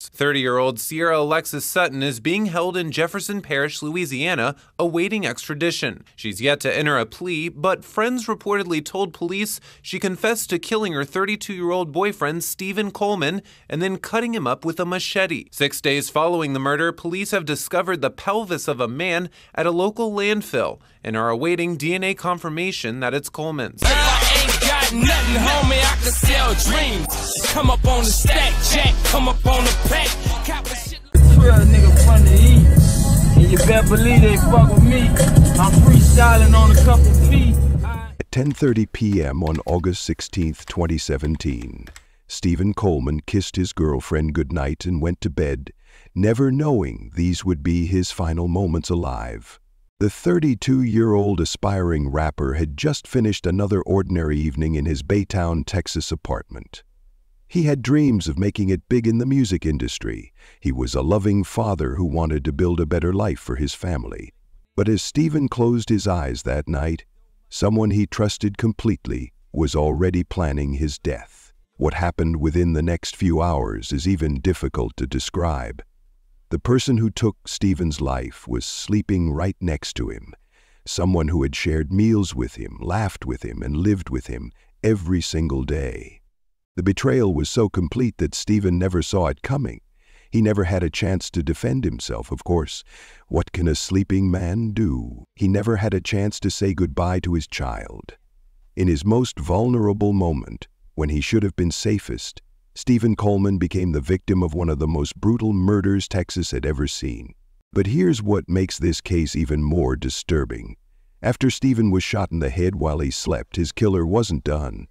30-year-old Sierra Alexis Sutton is being held in Jefferson Parish, Louisiana, awaiting extradition. She's yet to enter a plea, but friends reportedly told police she confessed to killing her 32-year-old boyfriend, Stephen Coleman, and then cutting him up with a machete. 6 days following the murder, police have discovered the pelvis of a man at a local landfill and are awaiting DNA confirmation that it's Coleman's. Nothing, homie, I can sell dreams. Come up on the stack, Jack, come up on the pack. 12 nigga fun to eat, and you better believe they fuck with me. I'm freestyling on a couple feet. At 10:30 p.m. on August 16, 2017, Stephen Coleman kissed his girlfriend goodnight and went to bed, never knowing these would be his final moments alive. The 32-year-old aspiring rapper had just finished another ordinary evening in his Baytown, Texas apartment. He had dreams of making it big in the music industry. He was a loving father who wanted to build a better life for his family. But as Stephen closed his eyes that night, someone he trusted completely was already planning his death. What happened within the next few hours is even difficult to describe. The person who took Stephen's life was sleeping right next to him, someone who had shared meals with him, laughed with him, and lived with him every single day. The betrayal was so complete that Stephen never saw it coming. He never had a chance to defend himself, of course. What can a sleeping man do? He never had a chance to say goodbye to his child. In his most vulnerable moment, when he should have been safest, Stephen Coleman became the victim of one of the most brutal murders Texas had ever seen. But here's what makes this case even more disturbing. After Stephen was shot in the head while he slept, his killer wasn't done.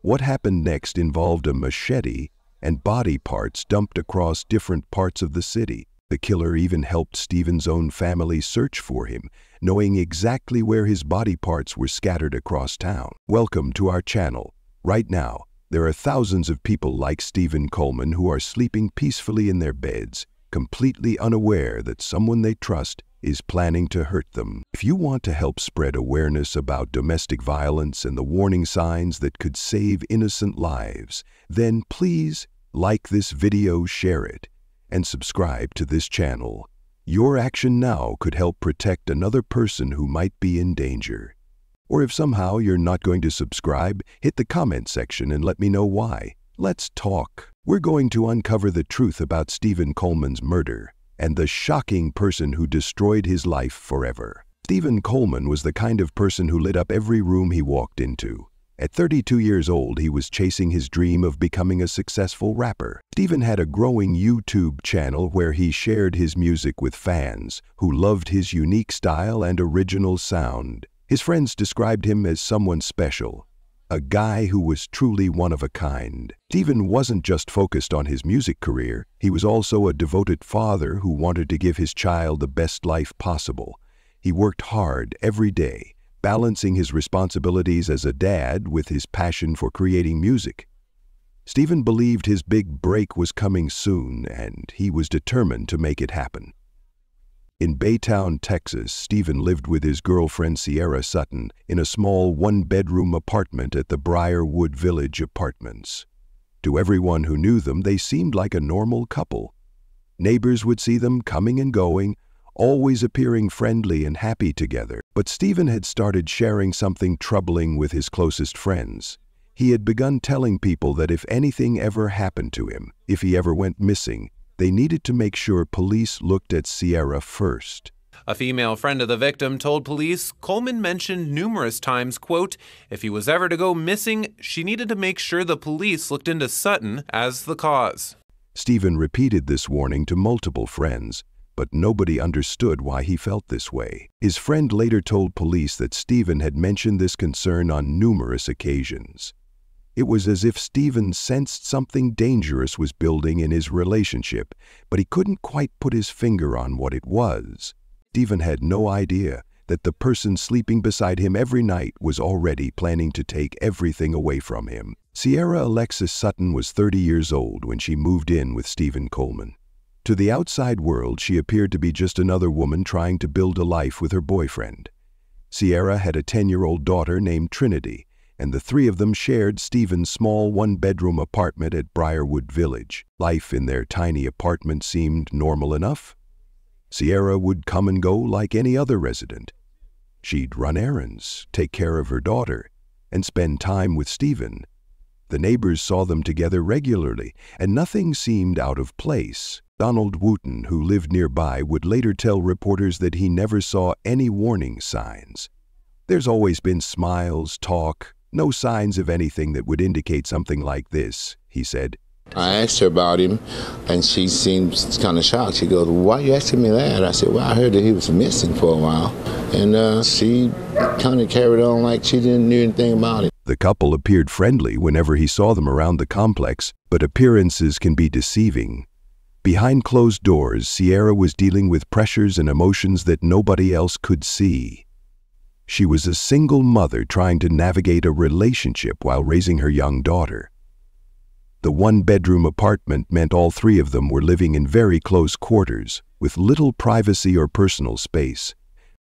What happened next involved a machete and body parts dumped across different parts of the city. The killer even helped Stephen's own family search for him, knowing exactly where his body parts were scattered across town. Welcome to our channel. Right now, there are thousands of people like Stephen Coleman who are sleeping peacefully in their beds, completely unaware that someone they trust is planning to hurt them. If you want to help spread awareness about domestic violence and the warning signs that could save innocent lives, then please like this video, share it, and subscribe to this channel. Your action now could help protect another person who might be in danger. Or if somehow you're not going to subscribe, hit the comment section and let me know why. Let's talk. We're going to uncover the truth about Stephen Coleman's murder and the shocking person who destroyed his life forever. Stephen Coleman was the kind of person who lit up every room he walked into. At 32 years old, he was chasing his dream of becoming a successful rapper. Stephen had a growing YouTube channel where he shared his music with fans who loved his unique style and original sound. His friends described him as someone special, a guy who was truly one of a kind. Stephen wasn't just focused on his music career, he was also a devoted father who wanted to give his child the best life possible. He worked hard every day, balancing his responsibilities as a dad with his passion for creating music. Stephen believed his big break was coming soon, and he was determined to make it happen. In Baytown, Texas, Stephen lived with his girlfriend Sierra Sutton in a small one-bedroom apartment at the Briarwood Village Apartments. To everyone who knew them, they seemed like a normal couple. Neighbors would see them coming and going, always appearing friendly and happy together. But Stephen had started sharing something troubling with his closest friends. He had begun telling people that if anything ever happened to him, if he ever went missing, they needed to make sure police looked at Sierra first. A female friend of the victim told police Coleman mentioned numerous times, quote, if he was ever to go missing, she needed to make sure the police looked into Sutton as the cause. Stephen repeated this warning to multiple friends, but nobody understood why he felt this way. His friend later told police that Stephen had mentioned this concern on numerous occasions. It was as if Stephen sensed something dangerous was building in his relationship, but he couldn't quite put his finger on what it was. Stephen had no idea that the person sleeping beside him every night was already planning to take everything away from him. Sierra Alexis Sutton was 30 years old when she moved in with Stephen Coleman. To the outside world, she appeared to be just another woman trying to build a life with her boyfriend. Sierra had a 10-year-old daughter named Trinity, and the three of them shared Stephen's small one-bedroom apartment at Briarwood Village. Life in their tiny apartment seemed normal enough. Sierra would come and go like any other resident. She'd run errands, take care of her daughter, and spend time with Stephen. The neighbors saw them together regularly, and nothing seemed out of place. Donald Wooten, who lived nearby, would later tell reporters that he never saw any warning signs. "There's always been smiles, talk, no signs of anything that would indicate something like this," he said. I asked her about him, and she seems kind of shocked. She goes, "Why are you asking me that?" I said, "Well, I heard that he was missing for a while." And she kind of carried on like she didn't know anything about it. The couple appeared friendly whenever he saw them around the complex, but appearances can be deceiving. Behind closed doors, Sierra was dealing with pressures and emotions that nobody else could see. She was a single mother trying to navigate a relationship while raising her young daughter. The one-bedroom apartment meant all three of them were living in very close quarters, with little privacy or personal space.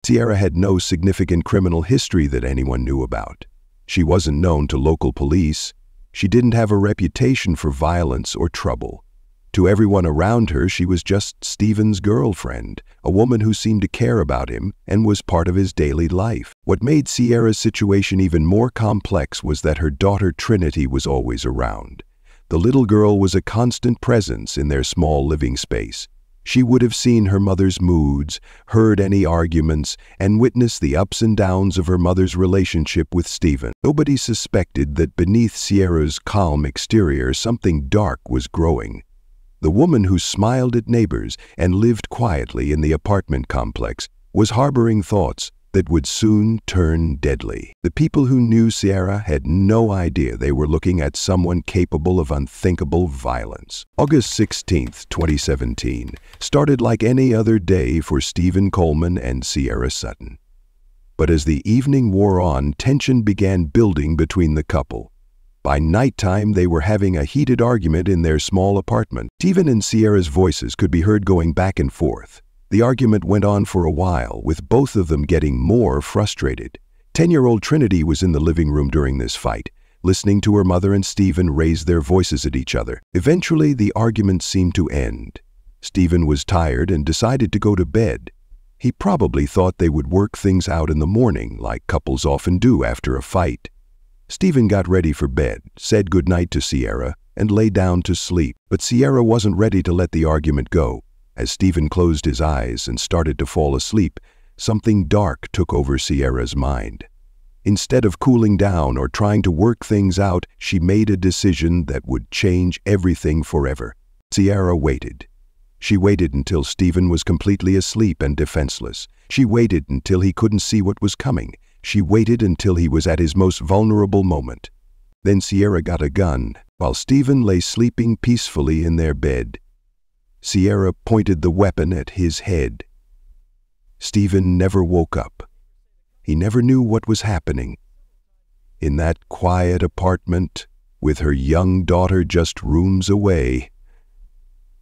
Sierra had no significant criminal history that anyone knew about. She wasn't known to local police. She didn't have a reputation for violence or trouble. To everyone around her, she was just Stephen's girlfriend, a woman who seemed to care about him and was part of his daily life. What made Sierra's situation even more complex was that her daughter Trinity was always around. The little girl was a constant presence in their small living space. She would have seen her mother's moods, heard any arguments, and witnessed the ups and downs of her mother's relationship with Stephen. Nobody suspected that beneath Sierra's calm exterior something dark was growing. The woman who smiled at neighbors and lived quietly in the apartment complex was harboring thoughts that would soon turn deadly. The people who knew Sierra had no idea they were looking at someone capable of unthinkable violence. August 16, 2017, started like any other day for Stephen Coleman and Sierra Sutton. But as the evening wore on, tension began building between the couple. By nighttime, they were having a heated argument in their small apartment. Stephen and Sierra's voices could be heard going back and forth. The argument went on for a while, with both of them getting more frustrated. 10-year-old Trinity was in the living room during this fight, listening to her mother and Stephen raise their voices at each other. Eventually, the argument seemed to end. Stephen was tired and decided to go to bed. He probably thought they would work things out in the morning, like couples often do after a fight. Stephen got ready for bed, said goodnight to Sierra, and lay down to sleep. But Sierra wasn't ready to let the argument go. As Stephen closed his eyes and started to fall asleep, something dark took over Sierra's mind. Instead of cooling down or trying to work things out, she made a decision that would change everything forever. Sierra waited. She waited until Stephen was completely asleep and defenseless. She waited until he couldn't see what was coming. She waited until he was at his most vulnerable moment. Then Sierra got a gun, while Stephen lay sleeping peacefully in their bed. Sierra pointed the weapon at his head. Stephen never woke up. He never knew what was happening. In that quiet apartment, with her young daughter just rooms away,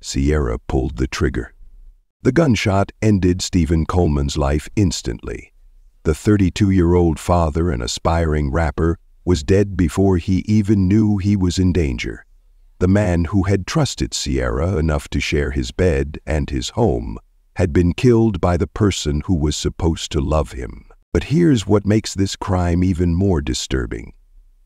Sierra pulled the trigger. The gunshot ended Stephen Coleman's life instantly. The 32-year-old father and aspiring rapper was dead before he even knew he was in danger. The man who had trusted Sierra enough to share his bed and his home had been killed by the person who was supposed to love him. But here's what makes this crime even more disturbing.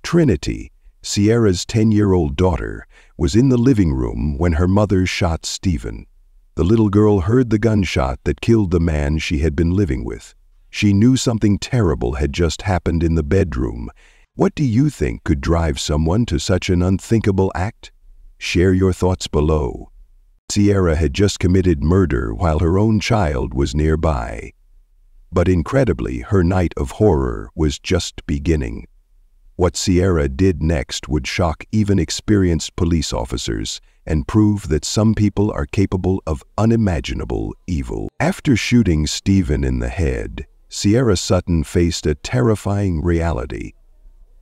Trinity, Sierra's 10-year-old daughter, was in the living room when her mother shot Stephen. The little girl heard the gunshot that killed the man she had been living with. She knew something terrible had just happened in the bedroom. What do you think could drive someone to such an unthinkable act? Share your thoughts below. Sierra had just committed murder while her own child was nearby. But incredibly, her night of horror was just beginning. What Sierra did next would shock even experienced police officers and prove that some people are capable of unimaginable evil. After shooting Stephen in the head, Sierra Sutton faced a terrifying reality.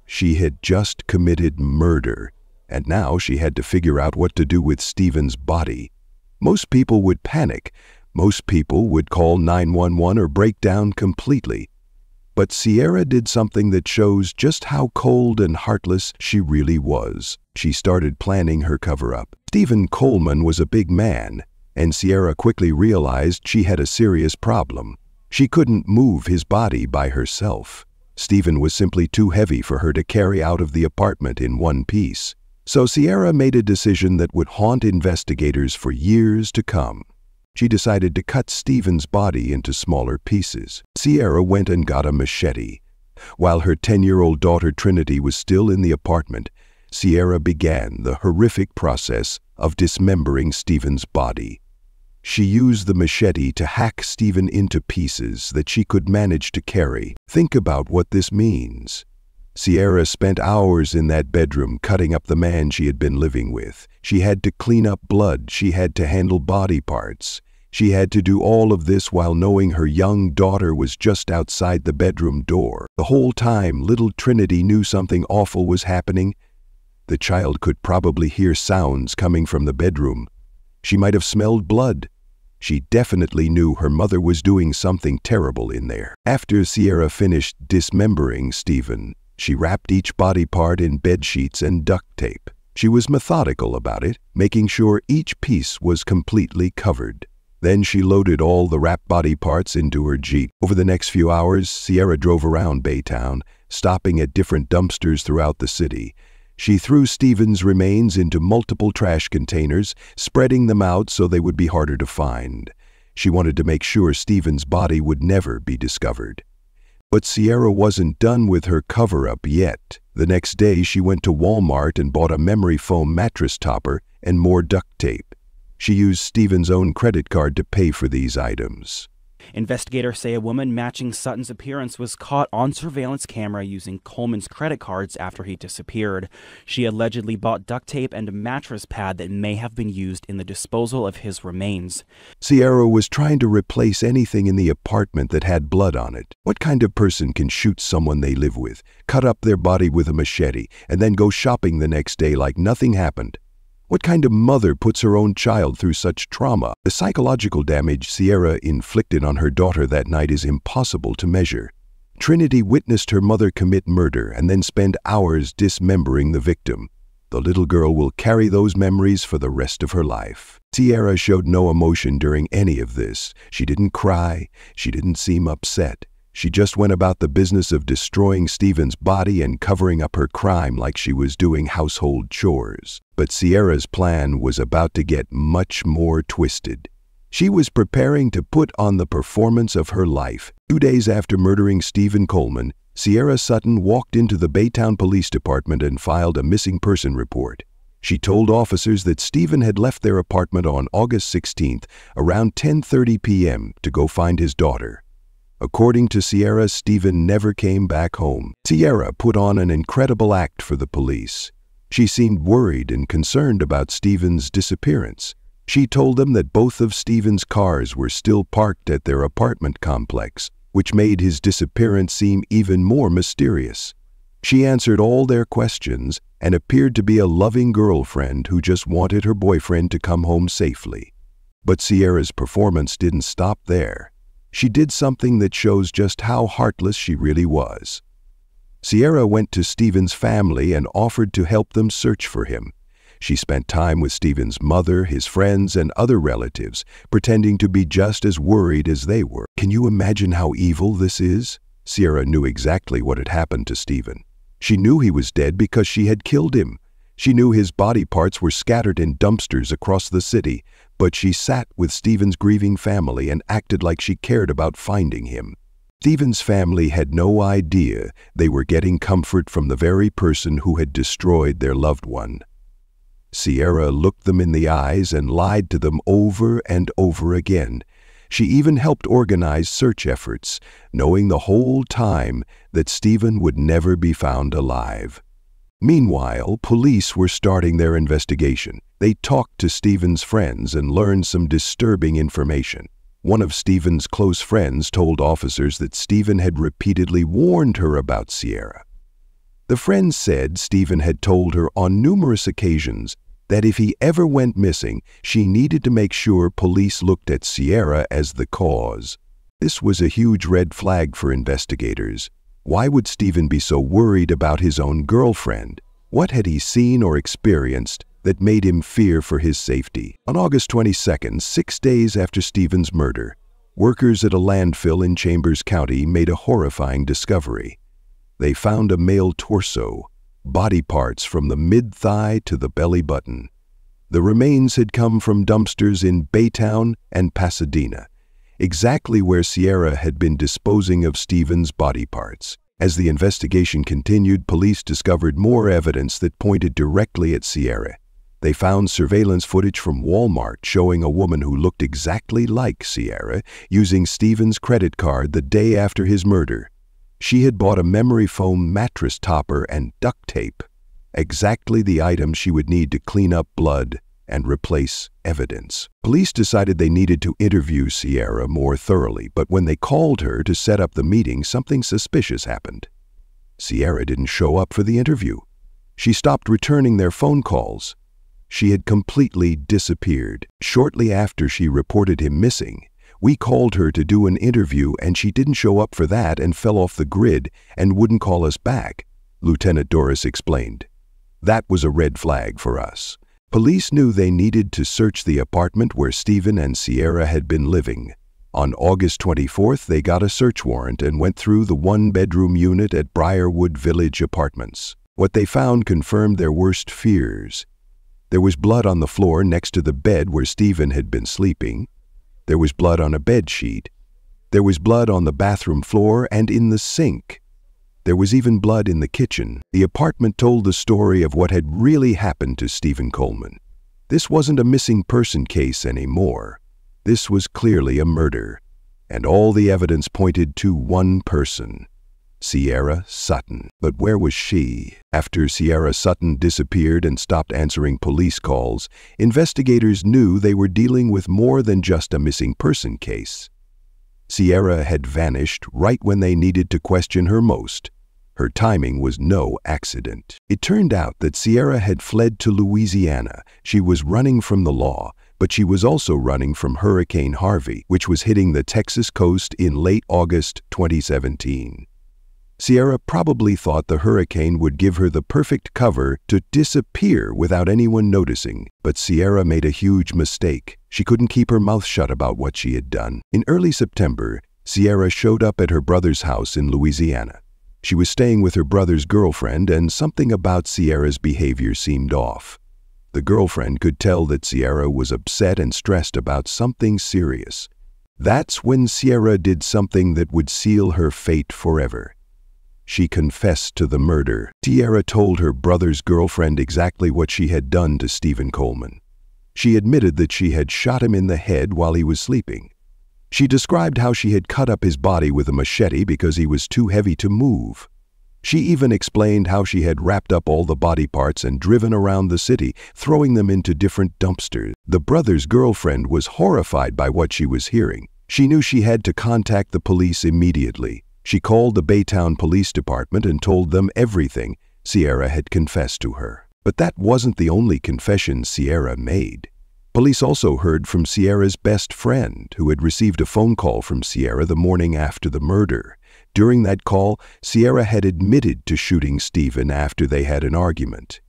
She had just committed murder, and now she had to figure out what to do with Stephen's body. Most people would panic. Most people would call 911 or break down completely. But Sierra did something that shows just how cold and heartless she really was. She started planning her cover-up. Stephen Coleman was a big man, and Sierra quickly realized she had a serious problem. She couldn't move his body by herself. Stephen was simply too heavy for her to carry out of the apartment in one piece. So Sierra made a decision that would haunt investigators for years to come. She decided to cut Stephen's body into smaller pieces. Sierra went and got a machete. While her 10-year-old daughter Trinity was still in the apartment, Sierra began the horrific process of dismembering Stephen's body. She used the machete to hack Stephen into pieces that she could manage to carry. Think about what this means. Sierra spent hours in that bedroom cutting up the man she had been living with. She had to clean up blood. She had to handle body parts. She had to do all of this while knowing her young daughter was just outside the bedroom door. The whole time, little Trinity knew something awful was happening. The child could probably hear sounds coming from the bedroom. She might have smelled blood. She definitely knew her mother was doing something terrible in there. After Sierra finished dismembering Stephen, she wrapped each body part in bed sheets and duct tape. She was methodical about it, making sure each piece was completely covered. Then she loaded all the wrapped body parts into her Jeep. Over the next few hours, Sierra drove around Baytown, stopping at different dumpsters throughout the city. She threw Stephen's remains into multiple trash containers, spreading them out so they would be harder to find. She wanted to make sure Stephen's body would never be discovered. But Sierra wasn't done with her cover-up yet. The next day, she went to Walmart and bought a memory foam mattress topper and more duct tape. She used Stephen's own credit card to pay for these items. Investigators say a woman matching Sutton's appearance was caught on surveillance camera using Coleman's credit cards after he disappeared. She allegedly bought duct tape and a mattress pad that may have been used in the disposal of his remains. Sierra was trying to replace anything in the apartment that had blood on it. What kind of person can shoot someone they live with, cut up their body with a machete, and then go shopping the next day like nothing happened? What kind of mother puts her own child through such trauma? The psychological damage Sierra inflicted on her daughter that night is impossible to measure. Trinity witnessed her mother commit murder and then spend hours dismembering the victim. The little girl will carry those memories for the rest of her life. Sierra showed no emotion during any of this. She didn't cry. She didn't seem upset. She just went about the business of destroying Stephen's body and covering up her crime like she was doing household chores. But Sierra's plan was about to get much more twisted. She was preparing to put on the performance of her life. 2 days after murdering Stephen Coleman, Sierra Sutton walked into the Baytown Police Department and filed a missing person report. She told officers that Stephen had left their apartment on August 16th around 10:30 p.m. to go find his daughter. According to Sierra, Stephen never came back home. Sierra put on an incredible act for the police. She seemed worried and concerned about Stephen's disappearance. She told them that both of Stephen's cars were still parked at their apartment complex, which made his disappearance seem even more mysterious. She answered all their questions and appeared to be a loving girlfriend who just wanted her boyfriend to come home safely. But Sierra's performance didn't stop there. She did something that shows just how heartless she really was. Sierra went to Stephen's family and offered to help them search for him. She spent time with Stephen's mother, his friends, and other relatives, pretending to be just as worried as they were. Can you imagine how evil this is? Sierra knew exactly what had happened to Stephen. She knew he was dead because she had killed him. She knew his body parts were scattered in dumpsters across the city, but she sat with Stephen's grieving family and acted like she cared about finding him. Stephen's family had no idea they were getting comfort from the very person who had destroyed their loved one. Sierra looked them in the eyes and lied to them over and over again. She even helped organize search efforts, knowing the whole time that Stephen would never be found alive. Meanwhile, police were starting their investigation. They talked to Stephen's friends and learned some disturbing information. One of Stephen's close friends told officers that Stephen had repeatedly warned her about Sierra. The friend said Stephen had told her on numerous occasions that if he ever went missing, she needed to make sure police looked at Sierra as the cause. This was a huge red flag for investigators. Why would Stephen be so worried about his own girlfriend? What had he seen or experienced that made him fear for his safety? On August 22nd, 6 days after Stephen's murder, workers at a landfill in Chambers County made a horrifying discovery. They found a male torso, body parts from the mid-thigh to the belly button. The remains had come from dumpsters in Baytown and Pasadena, exactly where Sierra had been disposing of Stephen's body parts. As the investigation continued, police discovered more evidence that pointed directly at Sierra. They found surveillance footage from Walmart showing a woman who looked exactly like Sierra using Stephen's credit card the day after his murder. She had bought a memory foam mattress topper and duct tape, exactly the item she would need to clean up blood and replace evidence. Police decided they needed to interview Sierra more thoroughly, but when they called her to set up the meeting, something suspicious happened. Sierra didn't show up for the interview. She stopped returning their phone calls. She had completely disappeared. Shortly after she reported him missing, we called her to do an interview and she didn't show up for that and fell off the grid and wouldn't call us back, Lieutenant Doris explained. That was a red flag for us. Police knew they needed to search the apartment where Stephen and Sierra had been living. On August 24th, they got a search warrant and went through the one-bedroom unit at Briarwood Village Apartments. What they found confirmed their worst fears. There was blood on the floor next to the bed where Stephen had been sleeping. There was blood on a bed sheet. There was blood on the bathroom floor and in the sink. There was even blood in the kitchen. The apartment told the story of what had really happened to Stephen Coleman. This wasn't a missing person case anymore. This was clearly a murder. And all the evidence pointed to one person, Sierra Sutton. But where was she? After Sierra Sutton disappeared and stopped answering police calls, investigators knew they were dealing with more than just a missing person case. Sierra had vanished right when they needed to question her most. Her timing was no accident. It turned out that Sierra had fled to Louisiana. She was running from the law, but she was also running from Hurricane Harvey, which was hitting the Texas coast in late August 2017. Sierra probably thought the hurricane would give her the perfect cover to disappear without anyone noticing, but Sierra made a huge mistake. She couldn't keep her mouth shut about what she had done. In early September, Sierra showed up at her brother's house in Louisiana. She was staying with her brother's girlfriend, and something about Sierra's behavior seemed off. The girlfriend could tell that Sierra was upset and stressed about something serious. That's when Sierra did something that would seal her fate forever. She confessed to the murder. Sierra told her brother's girlfriend exactly what she had done to Stephen Coleman. She admitted that she had shot him in the head while he was sleeping. She described how she had cut up his body with a machete because he was too heavy to move. She even explained how she had wrapped up all the body parts and driven around the city, throwing them into different dumpsters. The brother's girlfriend was horrified by what she was hearing. She knew she had to contact the police immediately. She called the Baytown Police Department and told them everything Sierra had confessed to her. But that wasn't the only confession Sierra made. Police also heard from Sierra's best friend, who had received a phone call from Sierra the morning after the murder. During that call, Sierra had admitted to shooting Stephen after they had an argument.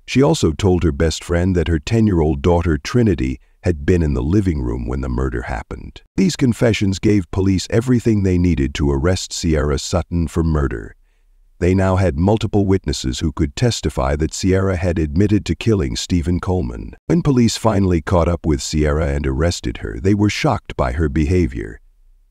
She also told her best friend that her 10-year-old daughter, Trinity, had been in the living room when the murder happened. These confessions gave police everything they needed to arrest Sierra Sutton for murder. They now had multiple witnesses who could testify that Sierra had admitted to killing Stephen Coleman. When police finally caught up with Sierra and arrested her, they were shocked by her behavior.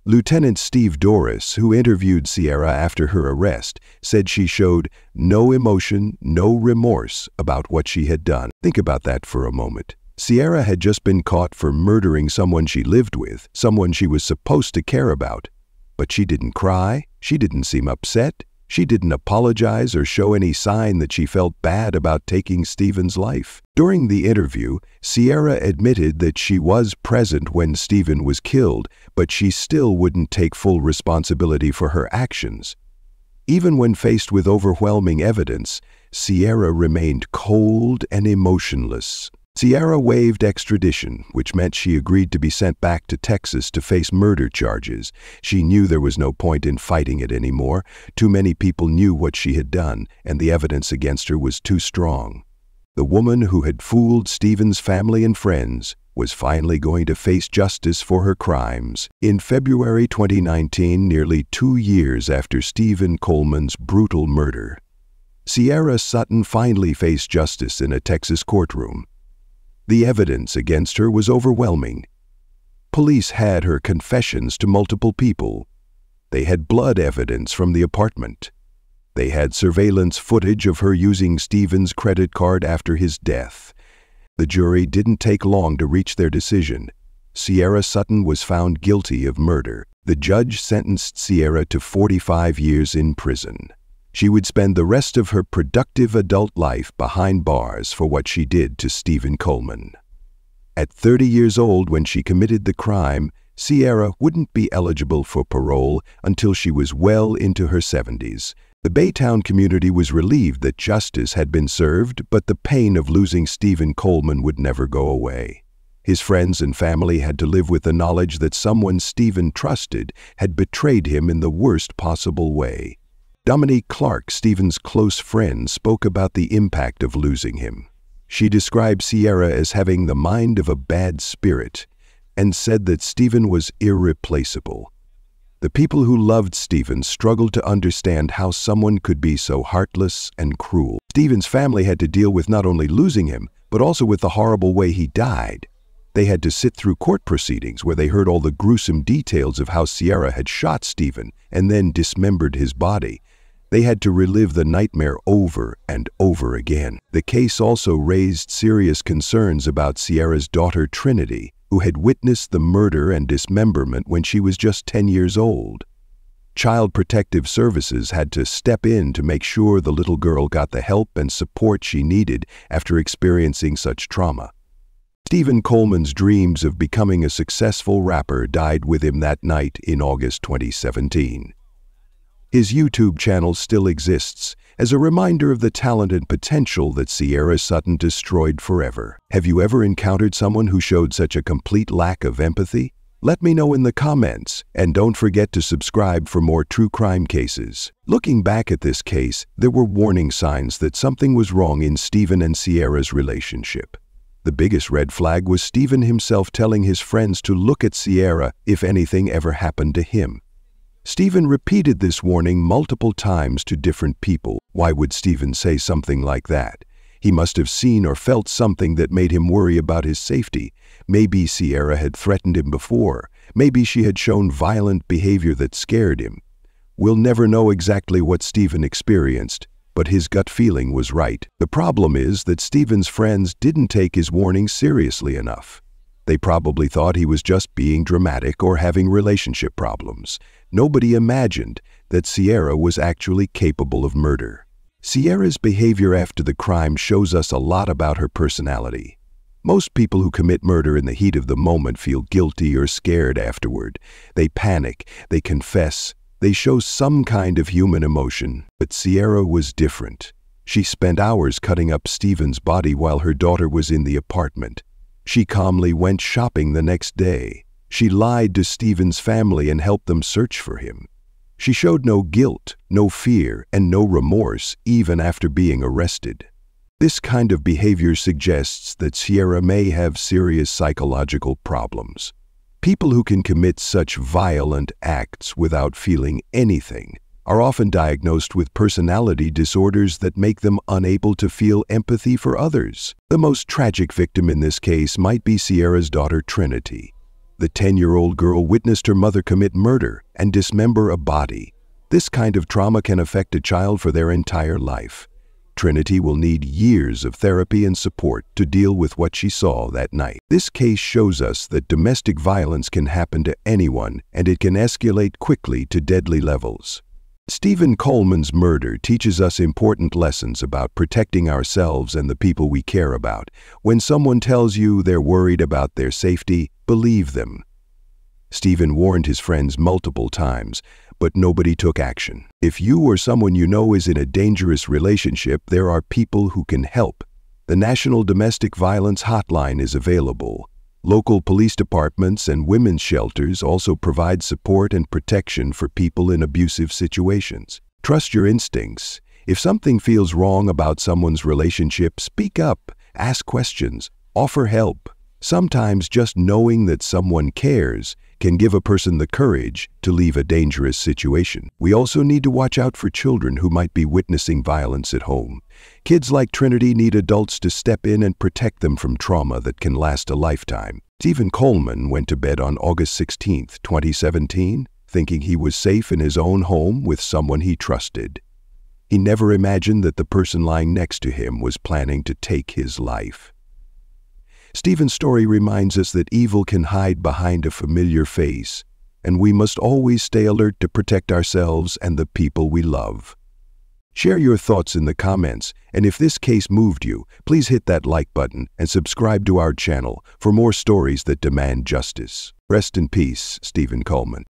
Lieutenant Steve Doris, who interviewed Sierra after her arrest, said she showed no emotion, no remorse about what she had done. Think about that for a moment. Sierra had just been caught for murdering someone she lived with, someone she was supposed to care about. But she didn't cry, she didn't seem upset, she didn't apologize or show any sign that she felt bad about taking Stephen's life. During the interview, Sierra admitted that she was present when Stephen was killed, but she still wouldn't take full responsibility for her actions. Even when faced with overwhelming evidence, Sierra remained cold and emotionless. Sierra waived extradition, which meant she agreed to be sent back to Texas to face murder charges. She knew there was no point in fighting it anymore. Too many people knew what she had done, and the evidence against her was too strong. The woman who had fooled Stephen's family and friends was finally going to face justice for her crimes. In February 2019, nearly 2 years after Stephen Coleman's brutal murder, Sierra Sutton finally faced justice in a Texas courtroom. The evidence against her was overwhelming. Police had her confessions to multiple people. They had blood evidence from the apartment. They had surveillance footage of her using Stephen's credit card after his death. The jury didn't take long to reach their decision. Sierra Sutton was found guilty of murder. The judge sentenced Sierra to 45 years in prison. She would spend the rest of her productive adult life behind bars for what she did to Stephen Coleman. At 30 years old when she committed the crime, Sierra wouldn't be eligible for parole until she was well into her 70s. The Baytown community was relieved that justice had been served, but the pain of losing Stephen Coleman would never go away. His friends and family had to live with the knowledge that someone Stephen trusted had betrayed him in the worst possible way. Dominique Clark, Stephen's close friend, spoke about the impact of losing him. She described Sierra as having the mind of a bad spirit and said that Stephen was irreplaceable. The people who loved Stephen struggled to understand how someone could be so heartless and cruel. Stephen's family had to deal with not only losing him, but also with the horrible way he died. They had to sit through court proceedings where they heard all the gruesome details of how Sierra had shot Stephen and then dismembered his body. They had to relive the nightmare over and over again. The case also raised serious concerns about Sierra's daughter Trinity, who had witnessed the murder and dismemberment when she was just 10 years old. Child Protective Services had to step in to make sure the little girl got the help and support she needed after experiencing such trauma. Stephen Coleman's dreams of becoming a successful rapper died with him that night in August 2017. His YouTube channel still exists as a reminder of the talent and potential that Sierra Sutton destroyed forever. Have you ever encountered someone who showed such a complete lack of empathy? Let me know in the comments, and don't forget to subscribe for more true crime cases. Looking back at this case, there were warning signs that something was wrong in Stephen and Sierra's relationship. The biggest red flag was Stephen himself telling his friends to look at Sierra if anything ever happened to him. Stephen repeated this warning multiple times to different people. Why would Stephen say something like that? He must have seen or felt something that made him worry about his safety. Maybe Sierra had threatened him before. Maybe she had shown violent behavior that scared him. We'll never know exactly what Stephen experienced, but his gut feeling was right. The problem is that Stephen's friends didn't take his warning seriously enough. They probably thought he was just being dramatic or having relationship problems. Nobody imagined that Sierra was actually capable of murder. Sierra's behavior after the crime shows us a lot about her personality. Most people who commit murder in the heat of the moment feel guilty or scared afterward. They panic, they confess, they show some kind of human emotion. But Sierra was different. She spent hours cutting up Stephen's body while her daughter was in the apartment. She calmly went shopping the next day. She lied to Stephen's family and helped them search for him. She showed no guilt, no fear, and no remorse even after being arrested. This kind of behavior suggests that Sierra may have serious psychological problems. People who can commit such violent acts without feeling anything are often diagnosed with personality disorders that make them unable to feel empathy for others. The most tragic victim in this case might be Sierra's daughter Trinity. The 10-year-old girl witnessed her mother commit murder and dismember a body. This kind of trauma can affect a child for their entire life. Trinity will need years of therapy and support to deal with what she saw that night. This case shows us that domestic violence can happen to anyone, and it can escalate quickly to deadly levels. Stephen Coleman's murder teaches us important lessons about protecting ourselves and the people we care about. When someone tells you they're worried about their safety, believe them. Stephen warned his friends multiple times, but nobody took action. If you or someone you know is in a dangerous relationship, there are people who can help. The National Domestic Violence Hotline is available. Local police departments and women's shelters also provide support and protection for people in abusive situations. Trust your instincts. If something feels wrong about someone's relationship, speak up, ask questions, offer help. Sometimes just knowing that someone cares can give a person the courage to leave a dangerous situation. We also need to watch out for children who might be witnessing violence at home. Kids like Trinity need adults to step in and protect them from trauma that can last a lifetime. Stephen Coleman went to bed on August 16, 2017, thinking he was safe in his own home with someone he trusted. He never imagined that the person lying next to him was planning to take his life. Stephen's story reminds us that evil can hide behind a familiar face, and we must always stay alert to protect ourselves and the people we love. Share your thoughts in the comments, and if this case moved you, please hit that like button and subscribe to our channel for more stories that demand justice. Rest in peace, Stephen Coleman.